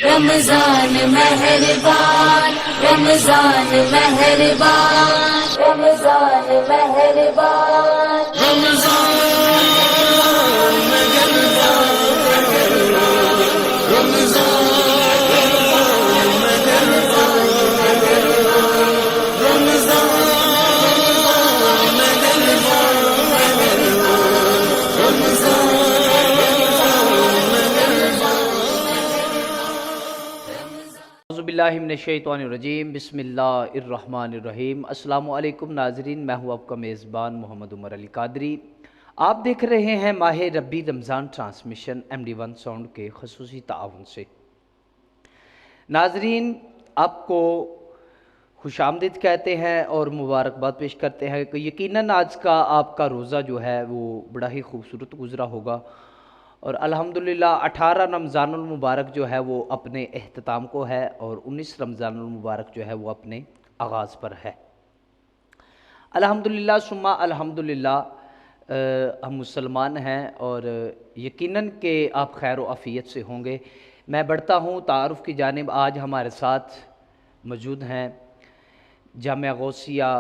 رمضان مہربان رمضان مہربان رمضان مہربان اعوذ باللہ من الشیطان الرجیم، بسم اللہ الرحمن الرحیم۔ السلام علیکم ناظرین، میں ہوں آپ کا میزبان محمد عمر علی قادری۔ آپ دیکھ رہے ہیں ماہ ربی رمضان ٹرانسمیشن MD1 ساؤنڈ کے خصوصی تعاون سے۔ ناظرین، آپ کو خوش آمدید کہتے ہیں اور مبارکباد پیش کرتے ہیں کہ یقیناً آج کا آپ کا روزہ جو ہے وہ بڑا ہی خوبصورت گزرا ہوگا، اور الحمدللہ 18 رمضان المبارک جو ہے وہ اپنے اختتام کو ہے، اور 19 رمضان المبارک جو ہے وہ اپنے آغاز پر ہے۔ الحمدللہ ثم الحمدللہ، ہم مسلمان ہیں اور یقیناً کہ آپ خیر و عافیت سے ہوں گے۔ میں بڑھتا ہوں تعارف کی جانب۔ آج ہمارے ساتھ موجود ہیں جامعہ غوثیہ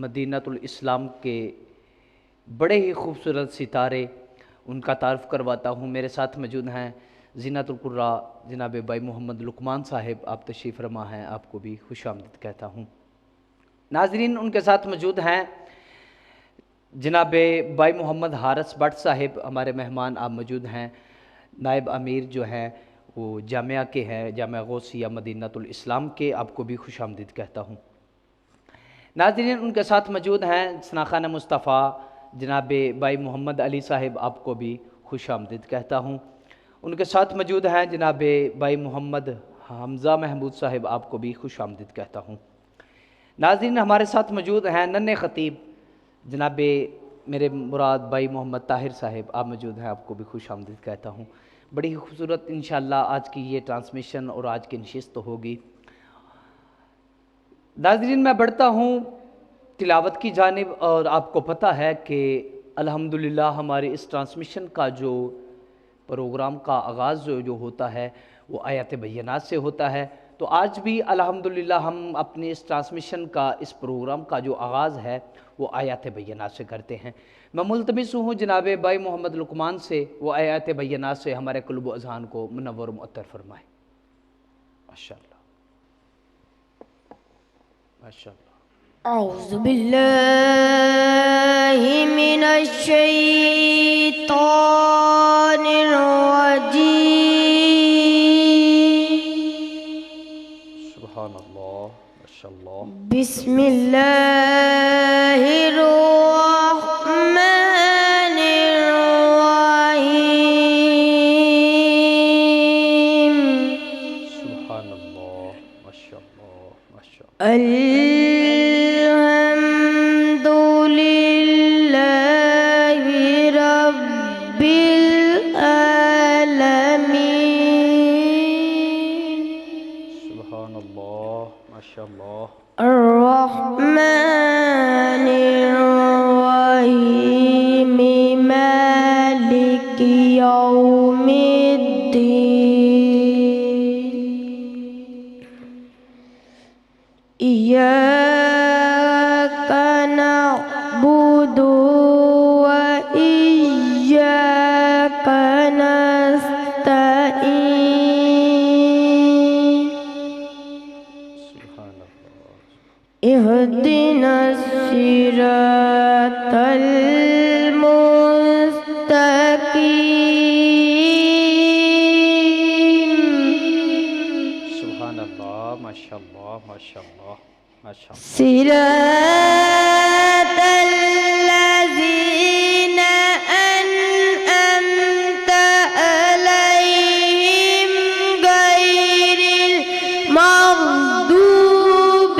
مدینہ الاسلام کے بڑے ہی خوبصورت ستارے، ان کا تعارف کرواتا ہوں۔ میرے ساتھ موجود ہیں زینت القراء جناب بھائی محمد لقمان صاحب، آپ تشریف فرما ہیں، آپ کو بھی خوش آمدید کہتا ہوں۔ ناظرین، ان کے ساتھ موجود ہیں جناب بھائی محمد حارث بٹ صاحب، ہمارے مہمان آپ موجود ہیں۔ نائب امیر جو ہیں وہ جامعہ کے ہیں، جامعہ غوثیہ مدینہ الاسلام کے، آپ کو بھی خوش آمدید کہتا ہوں۔ ناظرین، ان کے ساتھ موجود ہیں ثناخانہ مصطفیٰ جناب بھائی محمد علی صاحب، آپ کو بھی خوش آمدید کہتا ہوں۔ ان کے ساتھ موجود ہیں جناب بھائی محمد حمزہ محمود صاحب، آپ کو بھی خوش آمدید کہتا ہوں۔ ناظرین، ہمارے ساتھ موجود ہیں ننھے خطیب جناب میرے مراد بھائی محمد طاہر صاحب، آپ موجود ہیں، آپ کو بھی خوش آمدید کہتا ہوں۔ بڑی ہی خوبصورت انشاءاللہ آج کی یہ ٹرانسمیشن اور آج کی نشست ہوگی۔ ناظرین، میں بڑھتا ہوں تلاوت کی جانب، اور آپ کو پتہ ہے کہ الحمدللہ ہمارے اس ٹرانسمیشن کا جو پروگرام کا آغاز جو ہوتا ہے وہ آیات بینات سے ہوتا ہے، تو آج بھی الحمدللہ ہم اپنے اس ٹرانسمیشن کا، اس پروگرام کا جو آغاز ہے وہ آیات بینات سے کرتے ہیں۔ میں ملتمس ہوں جناب بھائی محمد لقمان سے، وہ آیات بینات سے ہمارے قلب و اذہان کو منور و معطر فرمائے۔ ماشاءاللہ ماشاءاللہ۔ اعوذ باللہ من الشیطان الرجیم۔ سبحان اللہ، ماشاءاللہ۔ بسم اللہ الرحمن الرحیم۔ سبحان اللہ، ماشاءاللہ ماشاءاللہ۔ الحمد للہ رب العالمین۔ سبحان اللہ، ماشاءاللہ۔ الرحمن الرحیم مالک یوم الدین۔ ایاک نعبد وإیاک نستعین۔ سبحان اللہ۔ اہدنا الصراط المستقیم۔ سبحان اللہ، ماشاءاللہ ماشاءاللہ ماشاءاللہ۔ صراط الذین انعمت علیہم غیر المغضوب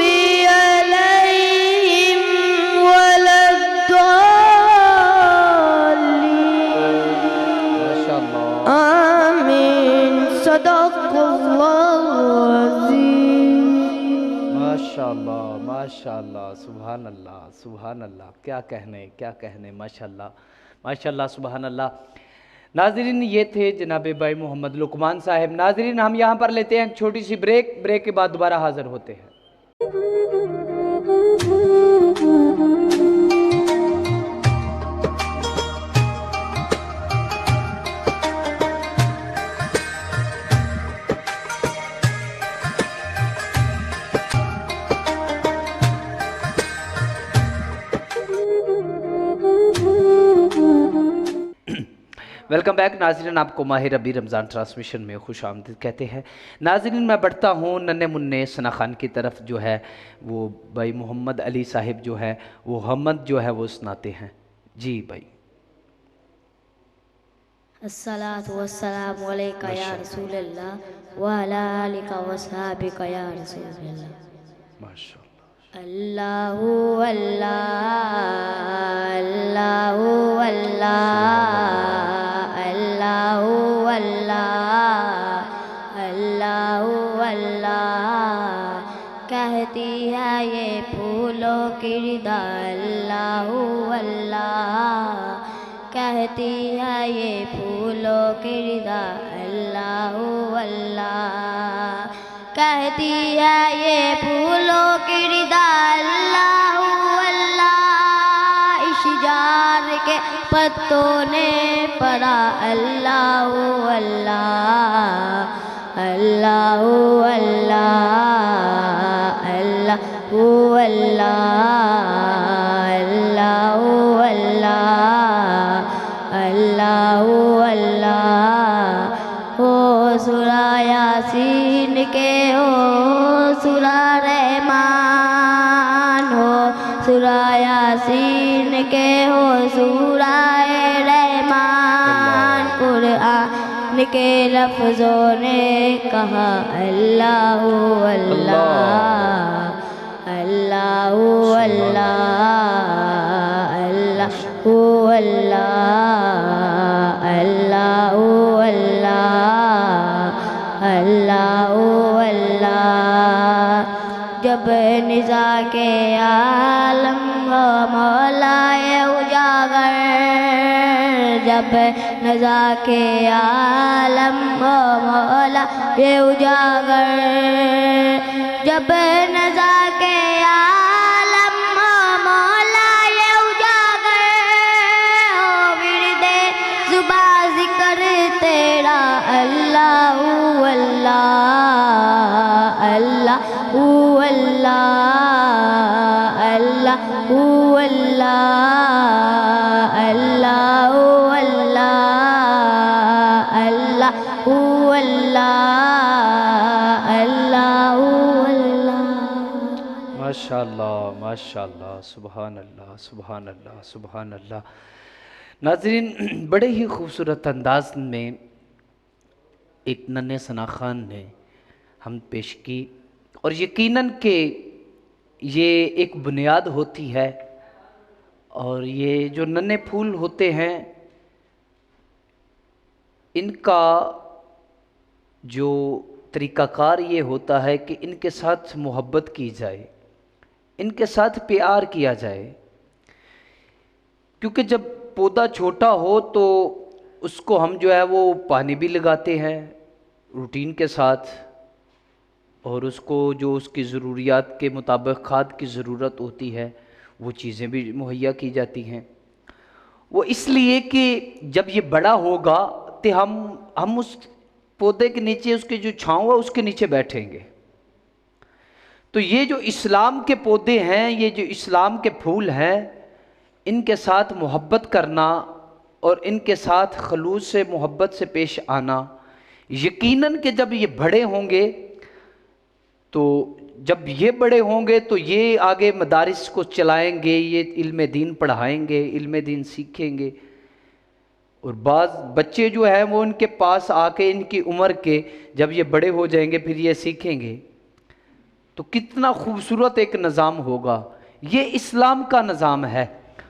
علیہم ولا الضالین۔ ماشاءاللہ آمین۔ صدق اللہ العظیم۔ ماشاءاللہ ماشاءاللہ، سبحان اللہ سبحان اللہ، کیا کہنے کیا کہنے، ماشاءاللہ ماشاءاللہ، سبحان اللہ۔ ناظرین یہ تھے جناب بھائی محمد لقمان صاحب۔ ناظرین ہم یہاں پر لیتے ہیں ایک چھوٹی سی بریک کے بعد دوبارہ حاضر ہوتے ہیں۔ ویلکم بیک ناظرین، آپ کو ماہ ربیع رمضان ٹرانسمیشن میں خوش آمدید کہتے ہیں۔ ناظرین میں بڑھتا ہوں ننھے منع ثنا خان کی طرف، جو ہے وہ بھائی محمد علی صاحب جو ہے وہ حمد جو ہے وہ سناتے ہیں۔ جی بھائی۔ الصلاۃ والسلام علیکہ یا رسول اللہ وعلی آلک وصحابک یا رسول اللہ۔ ماشاء اللہ۔ اللہ اللہ اللہ اللہ اللہ اللہ اللہ کہتی ہے یہ پھولوں کی ردا، اللہ اللہ کہتی ہے یہ پھولوں کی ردا، اللہ اللہ کہتی ہے یہ پھولوں کی ردا، اللہ اللہ اشجار کے پتوں نے پڑھا، اللہ اللہ اللہ اللہ اللہ اللہ اللہ اللہ اللہ ہو سورہ یاسین کے ہو سورہ رحمان، ہو سورہ یاسین کے ہو سورہ رحمان، قرآن کے لفظوں نے کہا اللہ اللہ اللہ اللہ اللہ اللہ اللہ اللہ اللہ جب نزا کے عالم مولا اجاگر، جب نزا کے عالم مولا اجاگر، جب نزا کے عالم مولا اجاگر، ورد زباں ذکر تیرا اللہ اللہ اللہ اللہ اللہ اللہ اللہ اللہ ماشاء اللہ ماشاء اللہ، سبحان اللہ سبحان اللہ سبحان اللہ۔ ناظرین بڑے ہی خوبصورت انداز میں ایک ننھے ثنا خان نے ہم پیش کی، اور یقیناً کہ یہ ایک بنیاد ہوتی ہے، اور یہ جو ننھے پھول ہوتے ہیں ان کا جو طریقہ کار یہ ہوتا ہے کہ ان کے ساتھ محبت کی جائے، ان کے ساتھ پیار کیا جائے، کیونکہ جب پودا چھوٹا ہو تو اس کو ہم جو ہے وہ پانی بھی لگاتے ہیں روٹین کے ساتھ، اور اس کو جو اس کی ضروریات کے مطابق کھاد کی ضرورت ہوتی ہے وہ چیزیں بھی مہیا کی جاتی ہیں۔ وہ اس لیے کہ جب یہ بڑا ہوگا تو ہم اس پودے کے نیچے، اس کی جو چھاؤں ہے اس کے نیچے بیٹھیں گے۔ تو یہ جو اسلام کے پودے ہیں، یہ جو اسلام کے پھول ہیں، ان کے ساتھ محبت کرنا اور ان کے ساتھ خلوص سے محبت سے پیش آنا، یقیناً کہ جب یہ بڑے ہوں گے تو جب یہ بڑے ہوں گے تو یہ آگے مدارس کو چلائیں گے، یہ علم دین پڑھائیں گے، علم دین سیکھیں گے، اور بعض بچے جو ہیں وہ ان کے پاس آ کے ان کی عمر کے جب یہ بڑے ہو جائیں گے پھر یہ سیکھیں گے، تو کتنا خوبصورت ایک نظام ہوگا۔ یہ اسلام کا نظام ہے،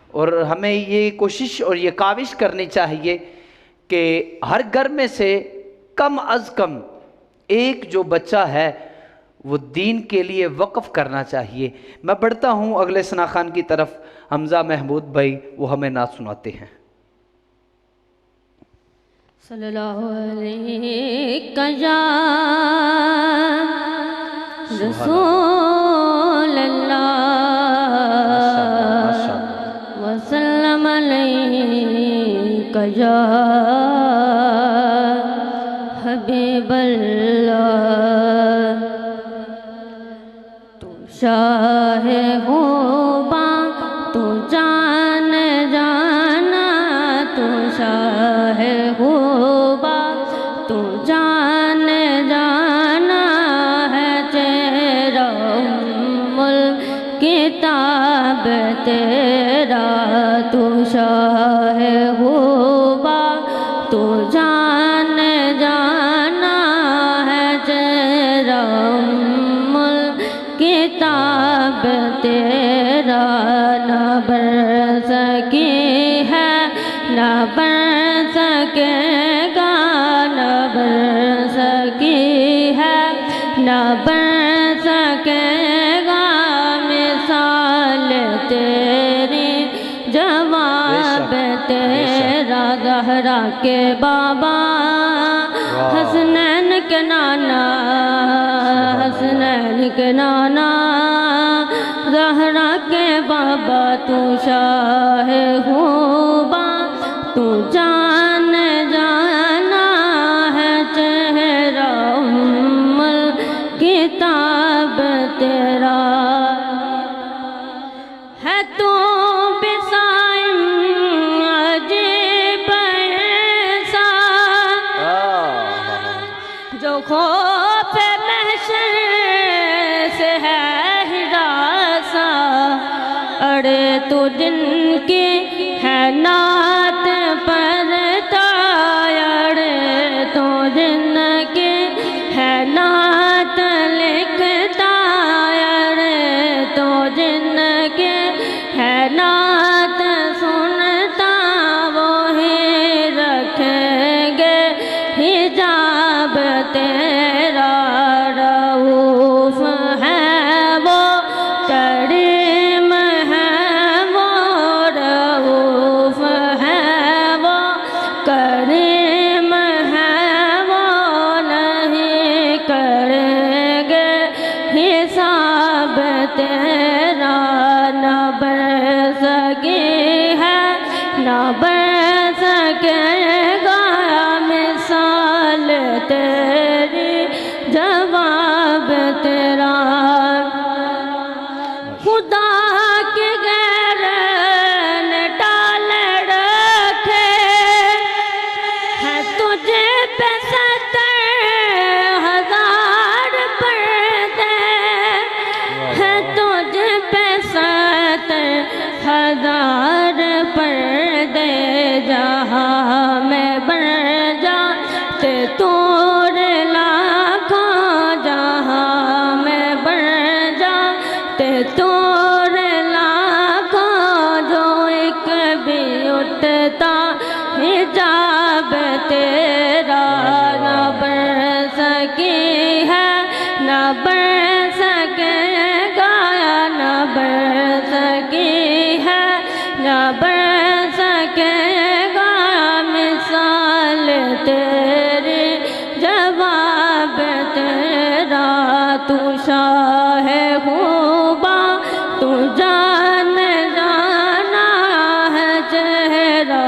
اور ہمیں یہ کوشش اور یہ کاوش کرنی چاہیے کہ ہر گھر میں سے کم از کم ایک جو بچہ ہے وہ دین کے لیے وقف کرنا چاہیے۔ میں بڑھتا ہوں اگلے ثنا خان کی طرف، حمزہ محمود بھائی وہ ہمیں نعت سناتے ہیں۔ صلی اللہ علیہ یا رسول اللہ وسلم علیک یا حبیب اللہ تو شاہ خوباں تو جان جانا تو شاہ خوباں تو جان جانا ہے تیرا کتاب تیرا تو شاہ خوباں تو جان جانا ہے تیرا کتاب تیرا نہ بڑھ سکی ہے نہ بڑھ سکے گا نہ بڑھ سکی ہے نہ بڑھ سکے گا مثال تیری جواب تیرا زہرا کے بابا حسنین کے نانا حسنین کے نانا زہرا کے بابا تو شاہ خوباں تو جان جانا ہے چہرہ کتاب تیرا ہے تو بسائم عجیب ایسا جو خوف محشر سے ہے ہراساں اڑے تو جن کی ہے نعت پڑھتا اڑے تو جن کی ہے نعت لکھتا اڑے تو جن کی ہے نعت سنتا وہی رکھیں گے حجاب تیرا رؤوف ہے وہ کریم ہے وہ رؤوف ہے وہ کریم ہے وہ نہیں کریں گے حساب تیرا نہ بڑھ سکی ہے نہ بڑھ سکے گا مثال تیری جواب تیرا خدا کے غیر نے ڈال رکھے ہے تجھے پہ 70,000 پردے ہے تجھے پہ 70,000 پردے جہاں میں بڑھ جاتے تور لاکھوں جہاں میں بڑھ جاتے تور لاکھوں جو ایک بھی اٹھتا حجاب تیرا نہ بڑھ سکی ہے نہ بڑھ سکے گا نہ بڑھ سکی ہے نہ بڑھ سکے گا مثال تیری جواب تیرا تو شاہ خوباں تو جان جانا ہے چہرہ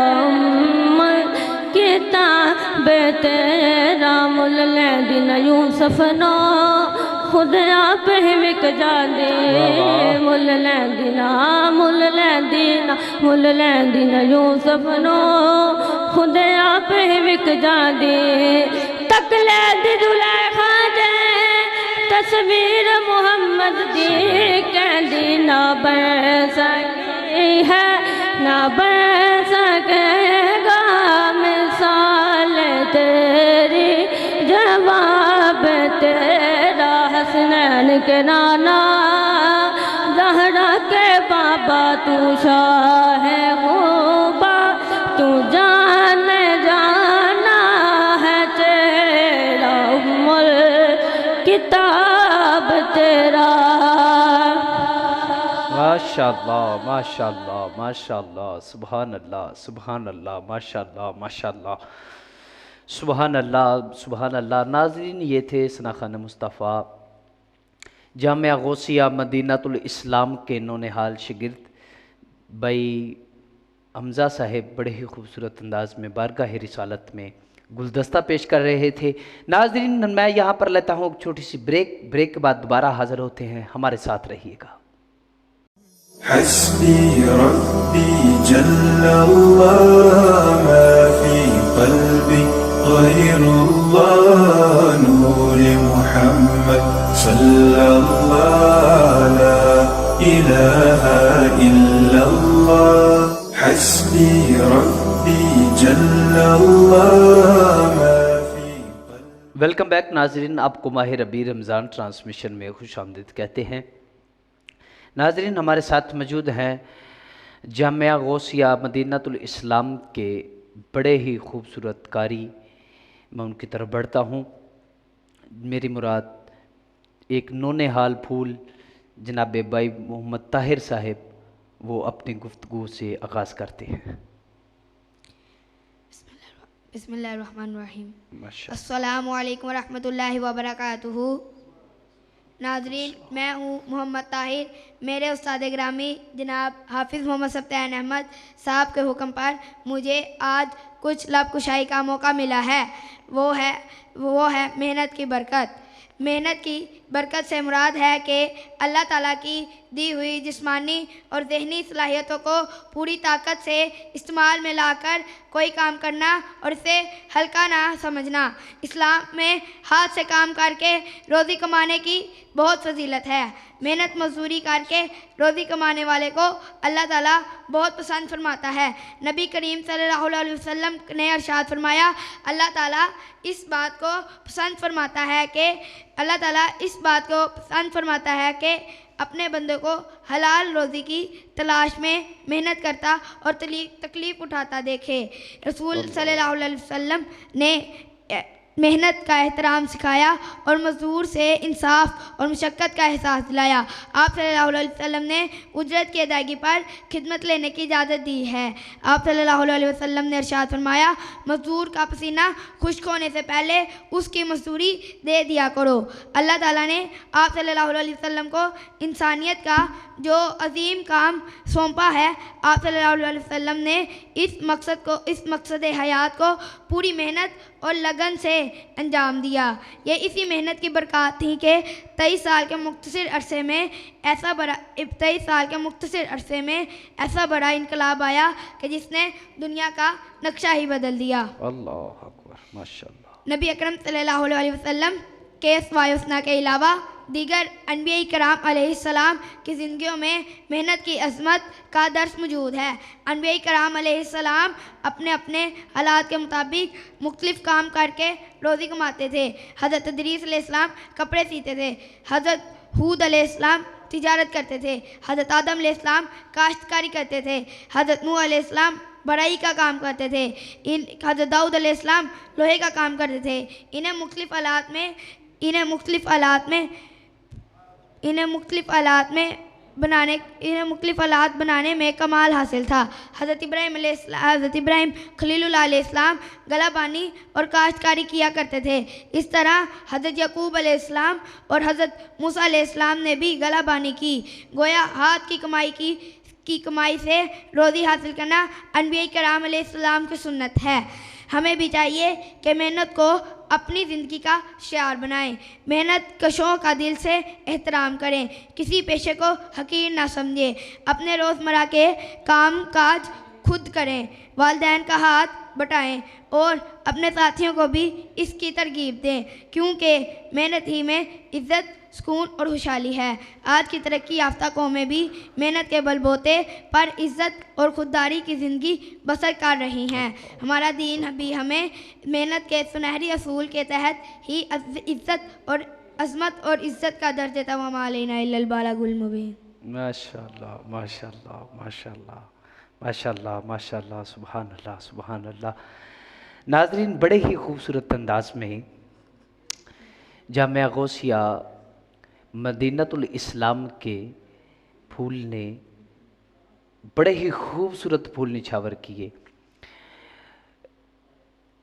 کتاب تیرا مل لیندین یوسف نو خود آپ ہی وک جاندے مل لیندین یوسف نو خود آپ ہی وک جاندے تک لیندی زلیخا دے تصویر محمد دی کہندی نہ بڑھ سکی ہے نہ بڑھ سکے گا مثال تیری جواب تیرا حسنین کے نانا زہرا کے بابا تو شاہ خوباں تو جان جانا ہے تیرا کتاب تیرا ماشاءاللہ ماشاءاللہ ماشاءاللہ سبحان اللہ ماشاءاللہ ماشاءاللہ سبحان اللہ سبحان اللہ۔ ناظرین یہ تھے ثنا خان مصطفیٰ جامعہ غوثیہ مدینۃ الاسلام کے نونہال شگرد بھائی حمزہ صاحب بڑے ہی خوبصورت انداز میں بارگاہ رسالت میں گلدستہ پیش کر رہے تھے۔ ناظرین میں یہاں پر لیتا ہوں ایک چھوٹی سی بریک کے بعد دوبارہ حاضر ہوتے ہیں، ہمارے ساتھ رہیے گا۔ حسبي ربي جل الله ما في قلبي غير الله نور محمد صلى الله لا إله إلا الله حسبي ربي جل الله ما في قلبي۔ ویلکم بیک ناظرین، آپ کو ماہ ربیع رمضان ٹرانسمیشن میں خوش آمدید کہتے ہیں۔ ناظرین ہمارے ساتھ موجود ہیں جامعہ غوثیہ مدینۃ الاسلام کے بڑے ہی خوبصورت قاری، میں ان کی طرف بڑھتا ہوں۔ میری مراد ایک نونہال پھول جناب بھائی محمد طاہر صاحب، وہ اپنی گفتگو سے آغاز کرتے ہیں۔ بسم اللہ الرحمن الرحیم۔ ماشاء السلام علیکم ورحمۃ اللہ وبرکاتہ۔ ناظرین میں ہوں محمد طاہر، میرے استاد گرامی جناب حافظ محمد سبطین احمد صاحب کے حکم پر مجھے آج کچھ لب کشائی کا موقع ملا ہے، وہ ہے محنت کی برکت۔ محنت کی برکت سے مراد ہے کہ اللہ تعالیٰ کی دی ہوئی جسمانی اور ذہنی صلاحیتوں کو پوری طاقت سے استعمال میں لا کر کوئی کام کرنا اور اسے ہلکا نہ سمجھنا۔ اسلام میں ہاتھ سے کام کر کے روزی کمانے کی بہت فضیلت ہے۔ محنت مزدوری کر کے روزی کمانے والے کو اللہ تعالیٰ بہت پسند فرماتا ہے۔ نبی کریم صلی اللہ علیہ وسلم نے ارشاد فرمایا، اللہ تعالیٰ اس بات کو پسند فرماتا ہے کہ اپنے بندے کو حلال روزی کی تلاش میں محنت کرتا اور تکلیف اٹھاتا دیکھے۔ رسول صلی اللہ علیہ وسلم نے محنت کا احترام سکھایا اور مزدور سے انصاف اور مشقت کا احساس دلایا۔ آپ صلی اللہ علیہ وسلم نے اجرت کی ادائیگی پر خدمت لینے کی اجازت دی ہے۔ آپ صلی اللہ علیہ وسلم نے ارشاد فرمایا، مزدور کا پسینہ خشک ہونے سے پہلے اس کی مزدوری دے دیا کرو۔ اللہ تعالیٰ نے آپ صلی اللہ علیہ وسلم کو انسانیت کا جو عظیم کام سونپا ہے، آپ صلی اللہ علیہ وسلم نے اس مقصد حیات کو پوری محنت اور لگن سے انجام دیا۔ یہ اسی محنت کی برکات تھی کہ 23 سال کے مختصر عرصے میں ایسا بڑا انقلاب آیا کہ جس نے دنیا کا نقشہ ہی بدل دیا۔ اللہ اکبر، ماشاءاللہ۔ نبی اکرم صلی اللہ علیہ وسلم کے اسماء الحسنی کے علاوہ دیگر انبیاء کرام علیہ السلام کی زندگیوں میں محنت کی عظمت کا درس موجود ہے۔ انبیاء کرام علیہ السلام اپنے حالات کے مطابق مختلف کام کر کے روزی کماتے تھے۔ حضرت ادریس علیہ السلام کپڑے سیتے تھے، حضرت ہود علیہ السلام تجارت کرتے تھے، حضرت آدم علیہ السلام کاشتکاری کرتے تھے، حضرت نوح علیہ السلام بڑائی کا کام کرتے تھے، حضرت داؤد علیہ السلام لوہے کا کام کرتے تھے۔ انہیں مختلف آلات بنانے میں کمال حاصل تھا۔ حضرت ابراہیم خلیل اللہ علیہ السلام گلہ بانی اور کاشتکاری کیا کرتے تھے۔ اس طرح حضرت یعقوب علیہ السلام اور حضرت موسیٰ علیہ السلام نے بھی گلہ بانی کی۔ گویا ہاتھ کی کمائی سے روزی حاصل کرنا انبیاء کرام علیہ السلام کی سنت ہے۔ ہمیں بھی چاہیے کہ محنت کو اپنی زندگی کا شعار بنائیں، محنت کشوں کا دل سے احترام کریں، کسی پیشے کو حقیر نہ سمجھیں، اپنے روزمرہ کے کام کاج خود کریں، والدین کا ہاتھ بٹائیں اور اپنے ساتھیوں کو بھی اس کی ترغیب دیں، کیونکہ محنت ہی میں عزت، سکون اور خوشحالی ہے۔ آج کی ترقی یافتہ قومیں بھی محنت کے بل بوتے پر عزت اور خودداری کی زندگی بسر کر رہی ہیں۔ ہمارا دین بھی ہمیں محنت کے سنہری اصول کے تحت ہی عزت اور عظمت اور عزت کا درس دیتا ہوا وما علینا الا البلاغ المبین۔ ماشاءاللہ ماشاءاللہ ماشاءاللہ ماشاءاللہ ماشاءاللہ، سبحان اللہ سبحان اللہ۔ ناظرین بڑے ہی خوبصورت انداز میں جامعہ غوثیہ مدینۃ الاسلام کے پھول نے بڑے ہی خوبصورت پھول نچھاور کیے۔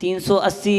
380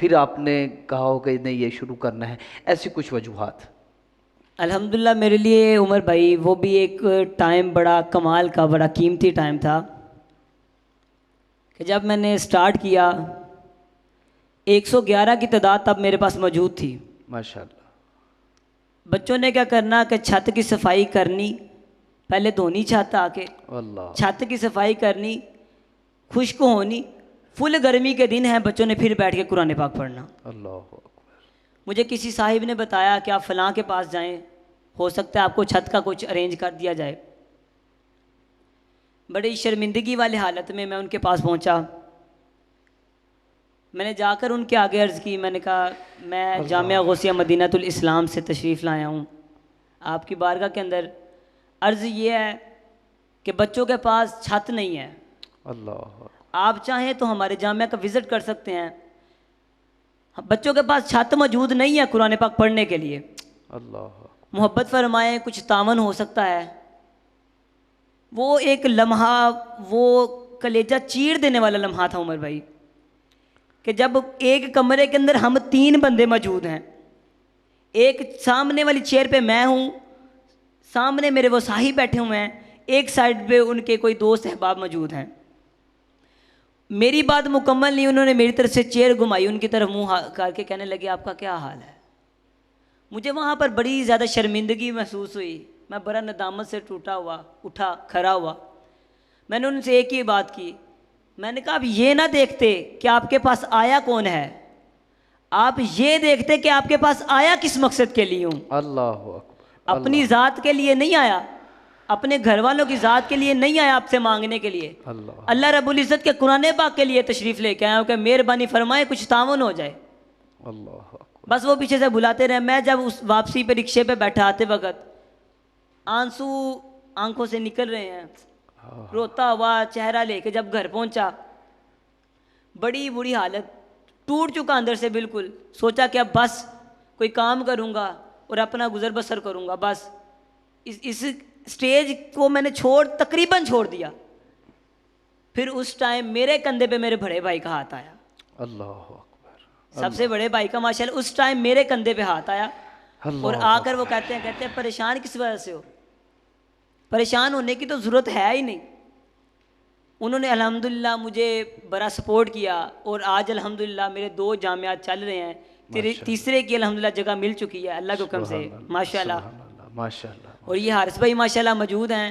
پھر آپ نے کہا ہو کہ نہیں یہ شروع کرنا ہے، ایسی کچھ وجوہات؟ الحمدللہ میرے لیے عمر بھائی وہ بھی ایک ٹائم بڑا کمال کا، بڑا قیمتی ٹائم تھا کہ جب میں نے سٹارٹ کیا 111 کی تعداد تب میرے پاس موجود تھی۔ ماشاءاللہ۔ بچوں نے کیا کرنا کہ چھت کی صفائی کرنی، پہلے دھونی چھت آ کے، اللہ، چھت کی صفائی کرنی، خشک ہونی، فل گرمی کے دن ہیں، بچوں نے پھر بیٹھ کے قرآن پاک پڑھنا۔ اللہ اکبر۔ مجھے کسی صاحب نے بتایا کہ آپ فلاں کے پاس جائیں، ہو سکتا ہے آپ کو چھت کا کچھ ارینج کر دیا جائے۔ بڑی شرمندگی والے حالت میں ان کے پاس پہنچا، میں نے جا کر ان کے آگے عرض کی، میں نے کہا میں جامعہ غوثیہ مدینۃ الاسلام سے تشریف لایا ہوں، آپ کی بارگاہ کے اندر عرض یہ ہے کہ بچوں کے پاس چھت نہیں ہے، اللہ، آپ چاہیں تو ہمارے جامعہ کا وزٹ کر سکتے ہیں، بچوں کے پاس چھت موجود نہیں ہے قرآن پاک پڑھنے کے لیے، اللہ، محبت فرمائیں کچھ تعاون ہو سکتا ہے۔ وہ ایک لمحہ، وہ کلیجہ چیر دینے والا لمحہ تھا عمر بھائی، کہ جب ایک کمرے کے اندر ہم 3 بندے موجود ہیں، ایک سامنے والی چیئر پہ میں ہوں، سامنے میرے وہ صاحب بیٹھے ہوئے ہیں، ایک سائڈ پہ ان کے کوئی دوست احباب موجود ہیں۔ میری بات مکمل نہیں، انہوں نے میری طرف سے چیئر گھمائی، ان کی طرف منہ کر کے کہنے لگے آپ کا کیا حال ہے۔ مجھے وہاں پر بڑی زیادہ شرمندگی محسوس ہوئی، میں بڑا ندامت سے ٹوٹا ہوا اٹھا کھڑا ہوا۔ میں نے ان سے ایک ہی بات کی، میں نے کہا آپ یہ نہ دیکھتے کہ آپ کے پاس آیا کون ہے، آپ یہ دیکھتے کہ آپ کے پاس آیا کس مقصد کے لیے ہوں۔ اللہ اکبر۔ اپنی ذات کے لیے نہیں آیا، اپنے گھر والوں کی ذات کے لیے نہیں آیا، آپ سے مانگنے کے لیے، اللہ رب العزت کے قرآن پاک کے لیے تشریف لے کے آیا ہوں کہ مہربانی فرمائے کچھ تعاون ہو جائے۔ اللہ اکبر۔ بس وہ پیچھے سے بلاتے رہے، میں جب اس واپسی پہ رکشے پہ بیٹھا آتے وقت آنسو آنکھوں سے نکل رہے ہیں، روتا ہوا چہرہ لے کے جب گھر پہنچا، بڑی بری حالت، ٹوٹ چکا اندر سے بالکل، سوچا کہ اب بس کوئی کام کروں گا اور اپنا گزر بسر کروں گا، بس اس سٹیج کو میں نے تقریباً چھوڑ دیا۔ پھر اس ٹائم میرے کندھے پہ میرے بڑے بھائی کا ہاتھ آیا، اللہ اکبر۔ سب سے بڑے بھائی کا ماشاءاللہ اس ٹائم میرے کندھے پہ ہاتھ آیا، اور آ کر وہ کہتے ہیں پریشان کس وجہ سے ہو، پریشان ہونے کی تو ضرورت ہے ہی نہیں۔ انہوں نے الحمدللہ مجھے بڑا سپورٹ کیا، اور آج الحمدللہ میرے 2 جامعات چل رہے ہیں، تیسرے کی الحمدللہ جگہ مل چکی ہے اللہ کے حکم سے ماشاءاللہ۔ ماشاءاللہ۔ اور یہ حارث بھائی ماشاءاللہ موجود ہیں،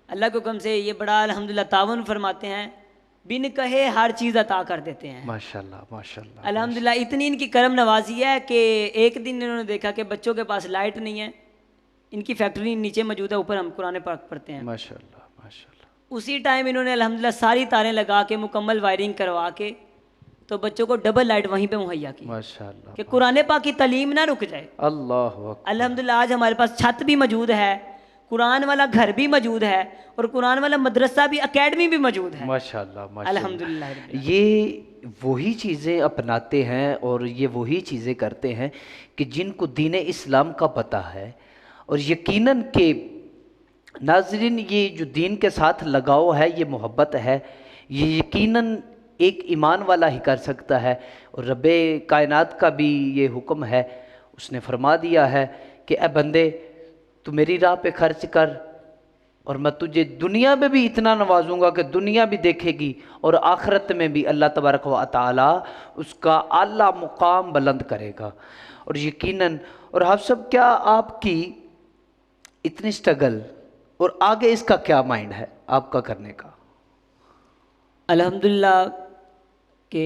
اللہ کے حکم سے یہ بڑا الحمدللہ تعاون فرماتے ہیں، بن کہے ہر چیز عطا کر دیتے ہیں ماشاءاللہ ماشاءاللہ۔ الحمدللہ۔ اتنی ان کی کرم نوازی ہے کہ ایک دن انہوں نے دیکھا کہ بچوں کے پاس لائٹ نہیں ہے، ان کی فیکٹری نیچے موجود ہے، اوپر ہم قرآن پاک پڑھتے ہیں، ماشاءاللہ ماشاءاللہ۔ اسی ٹائم انہوں نے الحمدللہ ساری تاریں لگا کے مکمل وائرنگ کروا کے تو بچوں کو ڈبل لائٹ وہیں پہ مہیا کی ماشاءاللہ کہ قرآن پاک کی تعلیم نہ رک جائے۔ اللہ اکبر۔ الحمدللہ آج ہمارے پاس چھت بھی موجود ہے، قرآن والا گھر بھی موجود ہے، اور قرآن والا مدرسہ بھی، اکیڈمی بھی موجود ہے ماشاءاللہ ماشاءاللہ۔ الحمدللہ۔ یہ وہی چیزیں اپناتے ہیں اور یہ وہی چیزیں کرتے ہیں کہ جن کو دین اسلام کا پتہ ہے، اور یقیناً کہ ناظرین یہ جو دین کے ساتھ لگاؤ ہے، یہ محبت ہے، یہ یقیناً ایک ایمان والا ہی کر سکتا ہے، اور رب کائنات کا بھی یہ حکم ہے، اس نے فرما دیا ہے کہ اے بندے تو میری راہ پہ خرچ کر، اور میں تجھے دنیا میں بھی اتنا نوازوں گا کہ دنیا بھی دیکھے گی، اور آخرت میں بھی اللہ تبارک و تعالی اس کا اعلیٰ مقام بلند کرے گا۔ اور یقیناً، اور حفصب کیا آپ کی اتنی سٹرگل اور آگے اس کا کیا مائنڈ ہے آپ کا کرنے کا؟ الحمدللہ کہ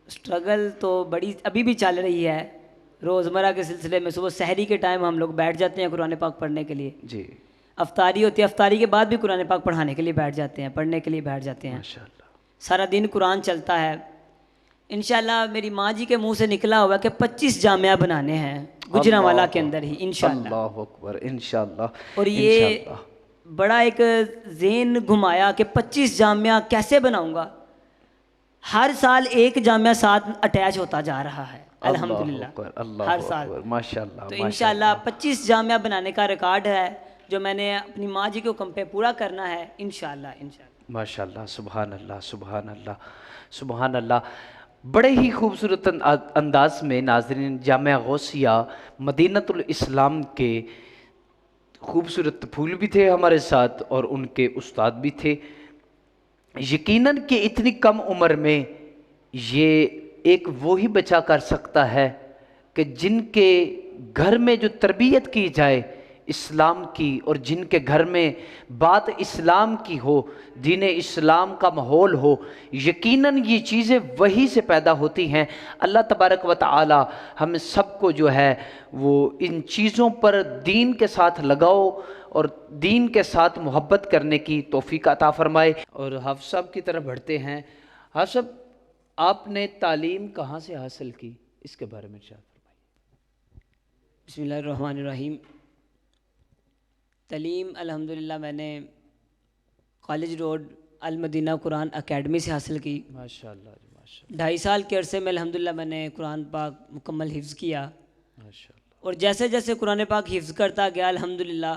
سٹرگل تو بڑی ابھی بھی چل رہی ہے، روزمرہ کے سلسلے میں صبح سحری کے ٹائم ہم لوگ بیٹھ جاتے ہیں قرآن پاک پڑھنے کے لیے، جی، افطاری ہوتی ہے، افطاری کے بعد بھی قرآن پاک پڑھانے کے لیے بیٹھ جاتے ہیں، پڑھنے کے لیے بیٹھ جاتے ہیں، ماشاءاللہ۔ سارا دن قرآن چلتا ہے۔ انشاءاللہ میری ماں جی کے منہ سے نکلا ہوا کہ 25 جامعہ بنانے ہیں گجرانوالہ کے اندر ہی انشاءاللہ، اللہ اکبر، انشاءاللہ۔ اور یہ بڑا ایک ذہن گھمایا کہ 25 جامعہ کیسے بناؤں گا، ہر سال ایک جامعہ ساتھ اٹیچ ہوتا جا رہا ہے الحمدللہ، ہر سال ماشاءاللہ۔ تو انشاءاللہ 25 جامعہ بنانے کا ریکارڈ ہے جو میں نے اپنی ماں جی کے حکم پہ پورا کرنا ہے انشاءاللہ انشاءاللہ۔ ماشاءاللہ، سبحان اللہ سبحان اللہ سبحان اللہ۔ بڑے ہی خوبصورت انداز میں ناظرین جامعہ غوثیہ مدینۃ الاسلام کے خوبصورت پھول بھی تھے ہمارے ساتھ اور ان کے استاد بھی تھے. یقیناً کہ اتنی کم عمر میں یہ ایک وہی بچہ کر سکتا ہے کہ جن کے گھر میں جو تربیت کی جائے اسلام کی اور جن کے گھر میں بات اسلام کی ہو، دین اسلام کا ماحول ہو، یقیناً یہ چیزیں وہی سے پیدا ہوتی ہیں. اللہ تبارک و تعالی ہم سب کو جو ہے وہ ان چیزوں پر دین کے ساتھ لگاؤ اور دین کے ساتھ محبت کرنے کی توفیق عطا فرمائے. اور حافظ صاحب کی طرف بڑھتے ہیں. حافظ صاحب، آپ نے تعلیم کہاں سے حاصل کی، اس کے بارے میں ارشاد فرمائیے. بسم اللہ الرحمن الرحیم. تعلیم الحمدللہ میں نے کالج روڈ المدینہ قرآن اکیڈمی سے حاصل کی. ماشاءاللہ جی، ماشاءاللہ 2.5 سال کے عرصے میں الحمدللہ میں نے قرآن پاک مکمل حفظ کیا. ماشاءاللہ. اور جیسے جیسے قرآن پاک حفظ کرتا گیا الحمدللہ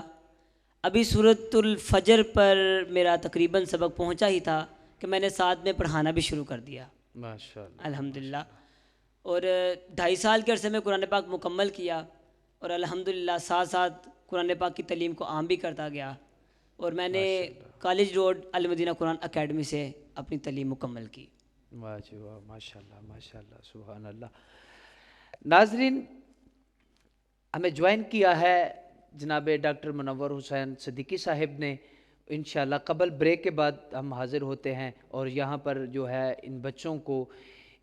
ابھی سورۃ الفجر پر میرا تقریباً سبق پہنچا ہی تھا کہ میں نے ساتھ میں پڑھانا بھی شروع کر دیا ماشاءاللہ الحمدللہ. اور 2.5 سال کے عرصے میں قرآن پاک مکمل کیا اور الحمدللہ ساتھ ساتھ قرآن پاک کی تعلیم کو عام بھی کرتا گیا. اور میں نے کالج روڈ المدینہ قرآن اکیڈمی سے اپنی تعلیم مکمل کی. واہ جی واہ، ماشاءاللہ ماشاءاللہ، سبحان اللہ. ناظرین، ہمیں جوائن کیا ہے جناب ڈاکٹر منور حسین صدیقی صاحب نے. انشاءاللہ قبل بریک کے بعد ہم حاضر ہوتے ہیں اور یہاں پر جو ہے ان بچوں کو،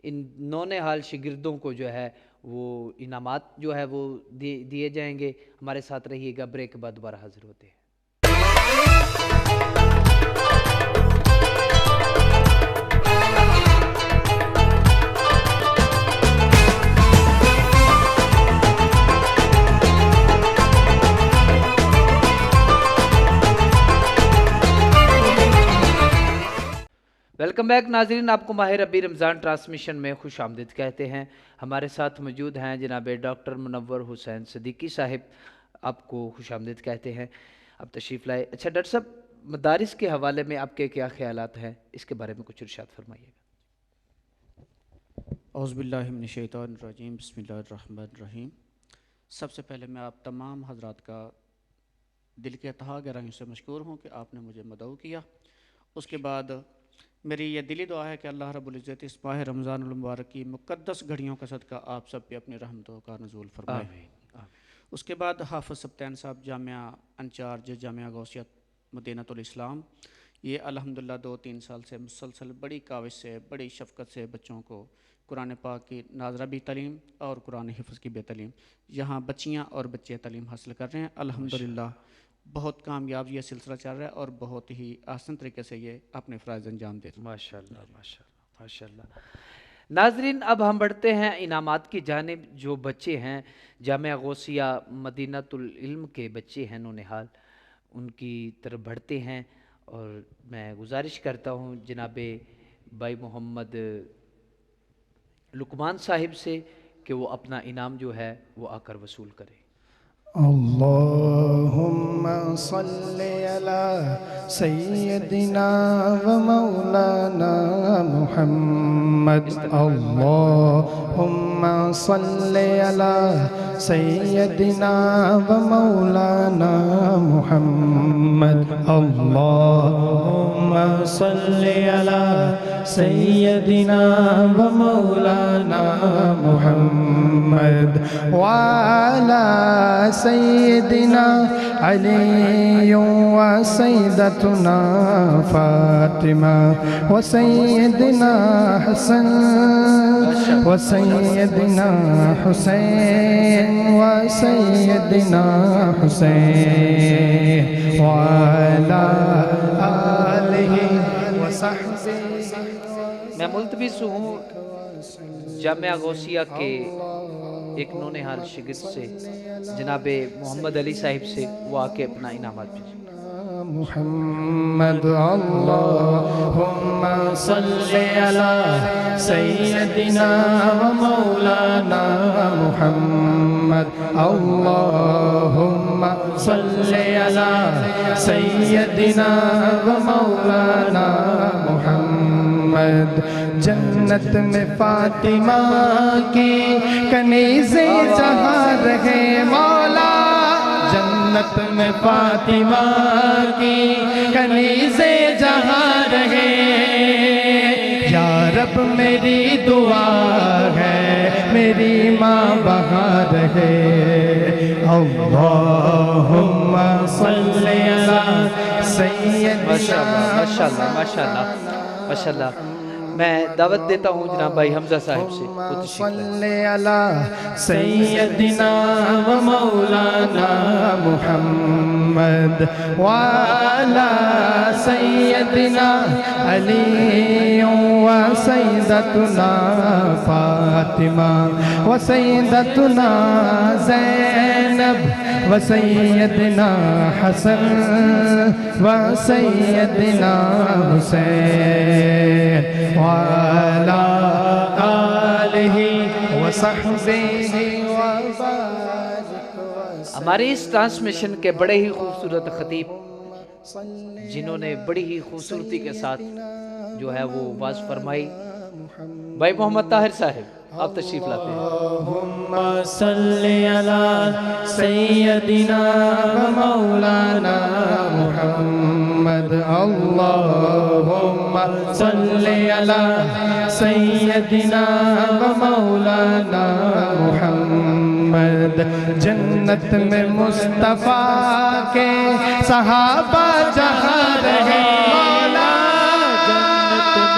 ان نونہال شاگردوں کو جو ہے وہ انعامات جو ہے وہ دیے جائیں گے. ہمارے ساتھ رہیے گا، بریک کے بعد دوبارہ حاضر ہوتے ہیں. ویلکم بیک ناظرین، آپ کو ماہ ربیع رمضان ٹرانسمیشن میں خوش آمدید کہتے ہیں. ہمارے ساتھ موجود ہیں جناب ڈاکٹر منور حسین صدیقی صاحب، آپ کو خوش آمدید کہتے ہیں. اب تشریف لائے. اچھا ڈاکٹر صاحب، مدارس کے حوالے میں آپ کے کیا خیالات ہیں، اس کے بارے میں کچھ ارشاد فرمائیے گا. اعوذ باللہ من الشیطان الرجیم، بسم اللہ الرحمن الرحیم. سب سے پہلے میں آپ تمام حضرات کا دل کے تہہ گہرائیوں سے مشکور ہوں کہ آپ نے مجھے مدعو کیا. اس کے بعد میری یہ دلی دعا ہے کہ اللہ رب العزت اس ماہ رمضان المبارک کی مقدس گھڑیوں کا صدقہ آپ سب پہ اپنی رحمتوں کا نزول فرمائے. آمین. اس کے بعد حافظ سبطین صاحب، جامعہ انچارج جامعہ غوثیہ مدینۃ الاسلام، یہ الحمدللہ 2-3 سال سے مسلسل بڑی کاوش سے، بڑی شفقت سے بچوں کو قرآن پاک کی ناظرہ بھی تعلیم اور قرآن حفظ کی بے تعلیم، یہاں بچیاں اور بچے تعلیم حاصل کر رہے ہیں. الحمدللہ بہت کامیاب یہ سلسلہ چل رہا ہے اور بہت ہی آسان طریقے سے یہ اپنے فرائض انجام دے رہے ہیں. ماشاءاللہ ماشاءاللہ ماشاءاللہ. ناظرین، اب ہم بڑھتے ہیں انعامات کی جانب. جو بچے ہیں جامعہ غوثیہ مدینۃ العلم کے بچے ہیں نونہال، ان کی طرف بڑھتے ہیں اور میں گزارش کرتا ہوں جناب بھائی محمد لقمان صاحب سے کہ وہ اپنا انعام جو ہے وہ آ کر وصول کرے. اللہم صلی علی سیدنا و مولانا محمد. اللہم صلی علی سیدنا و مولانا محمد. اللہم صلی علی سیدنا و مولانا محمد وعلی سیدنا علی و سیدتنا فاطمہ و سیدنا حسن و سیدنا حسین و سیدنا حسین وعلی آلہ و صحبہ. میں ملتمس ہوں جامعہ غوثیہ کے ایک نونہال شاگرد سے جناب محمد علی صاحب سے وہ آ کے اپنا انعامات بھیجیں. محمد. اللہم صلی علی سیدنا و مولانا محمد. اللہم صلی علی سیدنا و مولانا محمد. محمد جنت میں فاطمہ کی کنیزیں جہاں رہے مولا جنت میں فاطمہ کی کنیزیں جہاں رہے یا رب میری دعا ہے میری ماں وہاں رہے اللہم صلی علی سیدنا ماشاءاللہ ماشاءاللہ ماشاءاللہ میں دعوت دیتا ہوں جناب بھائی حمزہ صاحب سے وہ تشریف لائیں۔ صلی علی سیدنا و مولانا محمد وعلی سیدنا علی و سیدتنا فاطمہ و سیدتنا زینب و سیدنا حسن و سیدنا حسین وعلى آلہ وصحبہ وبارک ہماری اس ٹرانسمیشن کے بڑے ہی خوبصورت خطیب جنہوں نے بڑی ہی خوبصورتی کے ساتھ جو ہے وہ واز فرمائی بھائی محمد طاہر صاحب آپ تشریف لاتے ہیں۔ اللہم صلی علی سیدنا و مولانا محمد اللہم صلی علی سیدنا و مولانا محمد جنت میں مصطفیٰ کے صحابہ جہاں رہے مولا جنت میں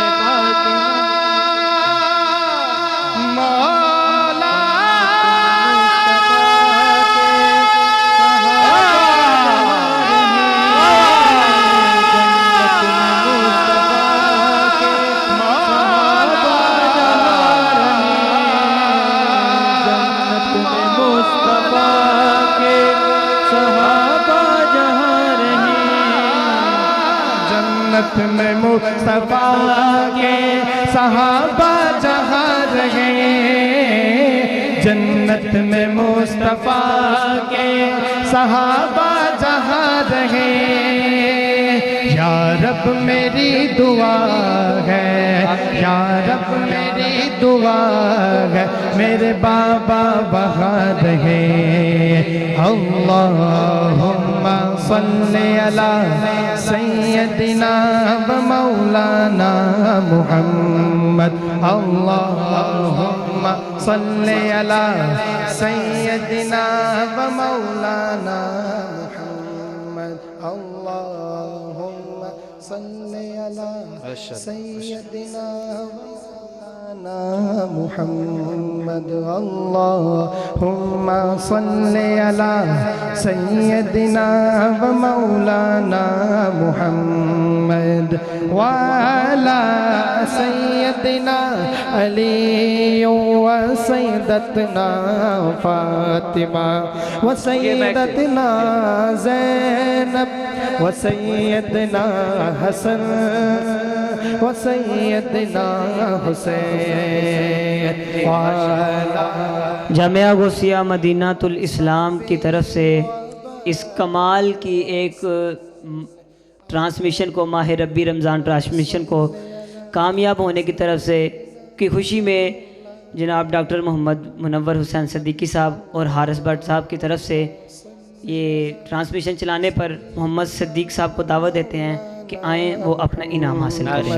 جنت میں مصطفیٰ کے صحابہ جہاں رہے جنت میں مصطفیٰ کے صحابہ جہاں رہے یا رب میری دعا ہے یا رب میری دعا ہے میرے بابا وہاں رہے اللہم صلی علی سیدنا و مولانا محمد اللہم صلی علی سیدنا و مولانا محمد اللہم صلی علی سیدنا و مولانا محمد اللہم صلی علی سیدنا و مولانا محمد وعلی سیدنا علی و سیدتنا فاطمہ و سیدتنا زینب و سیدنا حسن و سیدنا حسین جامعہ غوثیہ مدینہ الاسلام کی طرف سے اس کمال کی ایک ٹرانسمیشن کو ماہ ربی رمضان ٹرانسمیشن کو کامیاب ہونے کی طرف سے کی خوشی میں جناب ڈاکٹر محمد منور حسین صدیقی صاحب اور حارث بٹ صاحب کی طرف سے یہ ٹرانسمیشن چلانے پر محمد صدیق صاحب کو دعوت دیتے ہیں کہ آئیں وہ اپنا انعام حاصل کریں۔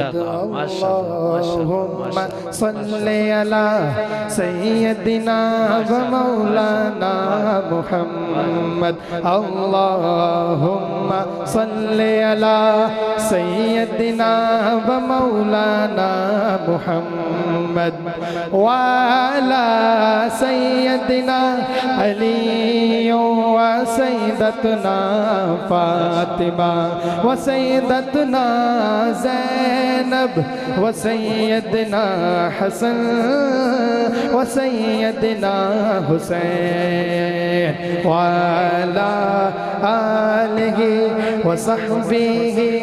اللہم صلی علی سیدنا و مولانا محمد اللہم صلی علی سیدنا و مولانا محمد وعلی سیدنا علی و سیدتنا فاطمہ و سیدتنا زینب و سیدنا حسن و سیدنا حسین وعلی آلہ و صحبہ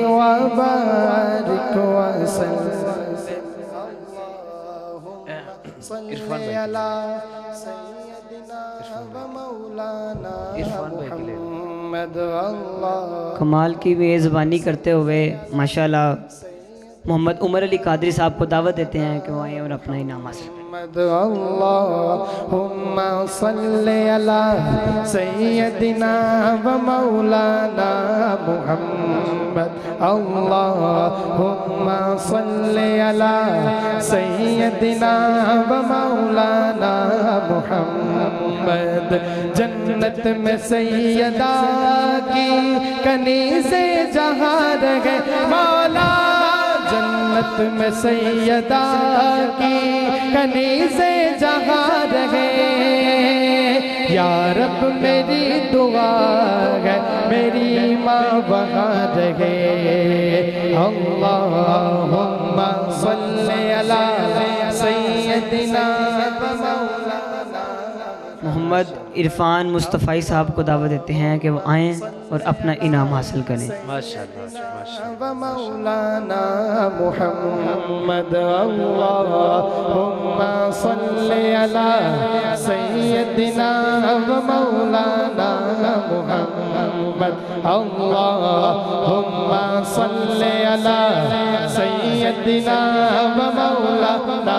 و بارک وسلم صلی علی سیدنا و مولانا محمد اللہ کمال کی میزبانی کرتے ہوئے ماشاءاللہ محمد عمر علی قادری صاحب کو دعوت دیتے ہیں کہ وہ آئیں اور اپنا انعام حاصل کریں۔ اللہم صلی علی سیدنا و مولانا محمد اللہم صلی علی سیدنا و مولانا محمد جنت میں سیدہ کی کنیز جہاں رہے مولا جنت میں سیدہ کی کنیز جہاں رہے یا رب میری دعا ہے میری ماں وہاں رہے اللہم صلی علی سیدنا و مولانا محمد عرفان مصطفی صاحب کو دعوت دیتے ہیں کہ وہ آئیں اور اپنا انعام حاصل کریں۔ و مولانا محمد اللہم صلی علی سیدنا و مولانا محمد اللہم صلی علی سیدنا و مولانا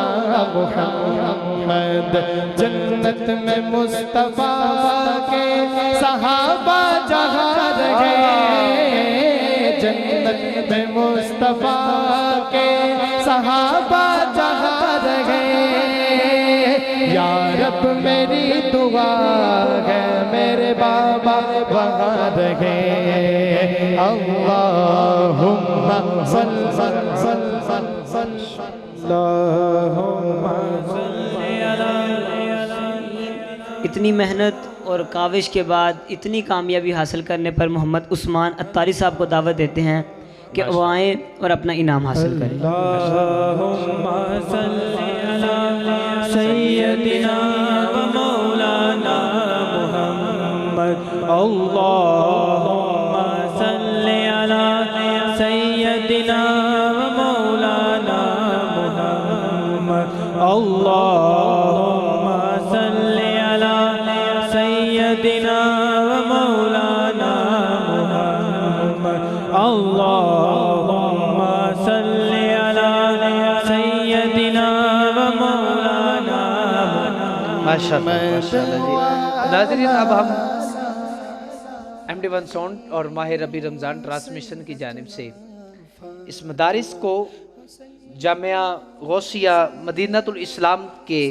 محمد جنت میں مصطفیٰ کے صحابہ جہاں رہے جنت میں مصطفیٰ کے صحابہ جہاں رہے یا رب میری دعا ہے میرے بابا وہاں رہے اللہم صلی اتنی محنت اور کاوش کے بعد اتنی کامیابی حاصل کرنے پر محمد عثمان اتاری صاحب کو دعوت دیتے ہیں کہ وہ آئیں اور اپنا انعام حاصل کریں۔ اللہم صلی علی سیدنا و مولانا محمد اللہم صلی علی سیدنا و مولانا محمد اللہم صلی علی سیدنا و مولانا محمد اللہم صلی علی سیدنا و مولانا ماشاءاللہ ماشاءاللہ جی۔ ناظرین اب ہم MD1 ساؤنڈ اور ماہ ربی رمضان ٹرانسمیشن کی جانب سے اس مدارس کو جامعہ غوثیہ مدینۃ الاسلام کے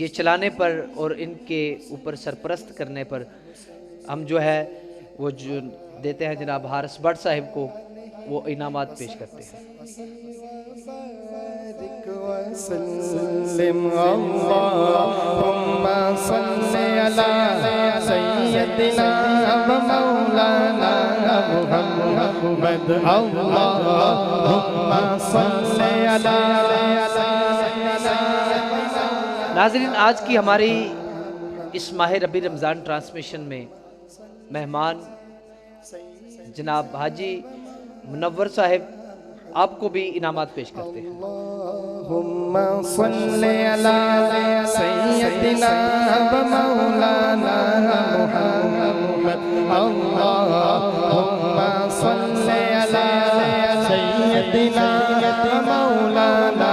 یہ چلانے پر اور ان کے اوپر سرپرست کرنے پر ہم جو ہے وہ جو دیتے ہیں جناب حارث بٹ صاحب کو وہ انعامات پیش کرتے ہیں۔ وسلم اللہم صلی علی سیدنا و مولانا محمد اللہم صلی علی ناظرین آج کی ہماری اس ماہ ربی رمضان ٹرانسمیشن میں مہمان جناب حاجی منور صاحب آپ کو بھی انعامات پیش کرتے ہیں۔ اللہم صلی علی سیدنا و مولانا محمد اللہم صلی علی سیدنا و مولانا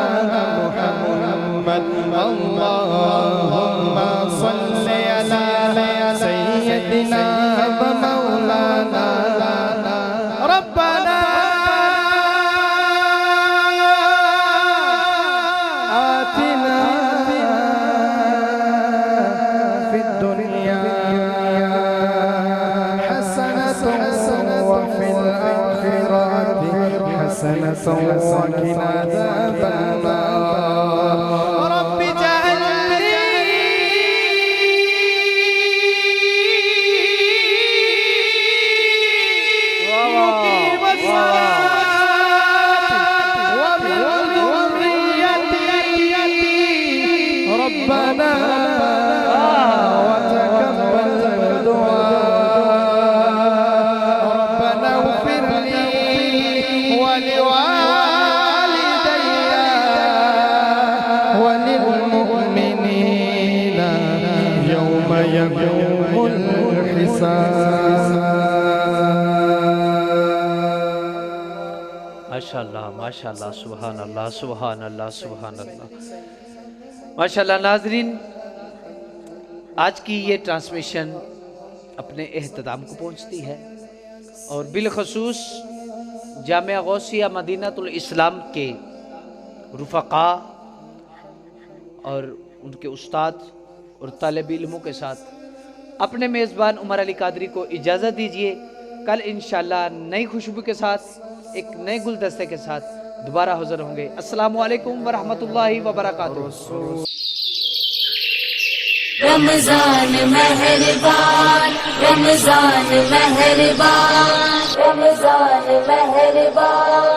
محمد اللہم صلی علی سیدنا و مولانا ربنا آتنا فی الدنیا حسنة وفی الآخرة حسنة وقنا عذاب النار رب اجعلني مقيم الصلاة ومن ذريتي ربنا وتقبل دعاء ربنا اغفر لي ولوالدي وللمؤمنين يوم يقوم الحساب ماشاءاللہ ماشاءاللہ سبحان اللہ سبحان اللہ سبحان اللہ ماشاءاللہ۔ ناظرین، آج کی یہ ٹرانسمیشن اپنے اختتام کو پہنچتی ہے اور بالخصوص جامعہ غوثیہ مدینہ الاسلام کے رفقا اور ان کے استاد اور طالب علموں کے ساتھ اپنے میزبان عمر علی قادری کو اجازت دیجیے۔ کل انشاءاللہ نئی خوشبو کے ساتھ ایک نئے گلدستے کے ساتھ دوبارہ حاضر ہوں گے۔ السلام علیکم ورحمۃ اللہ وبرکاتہ۔ رمضان مہربان رمضان مہربان رمضان مہربان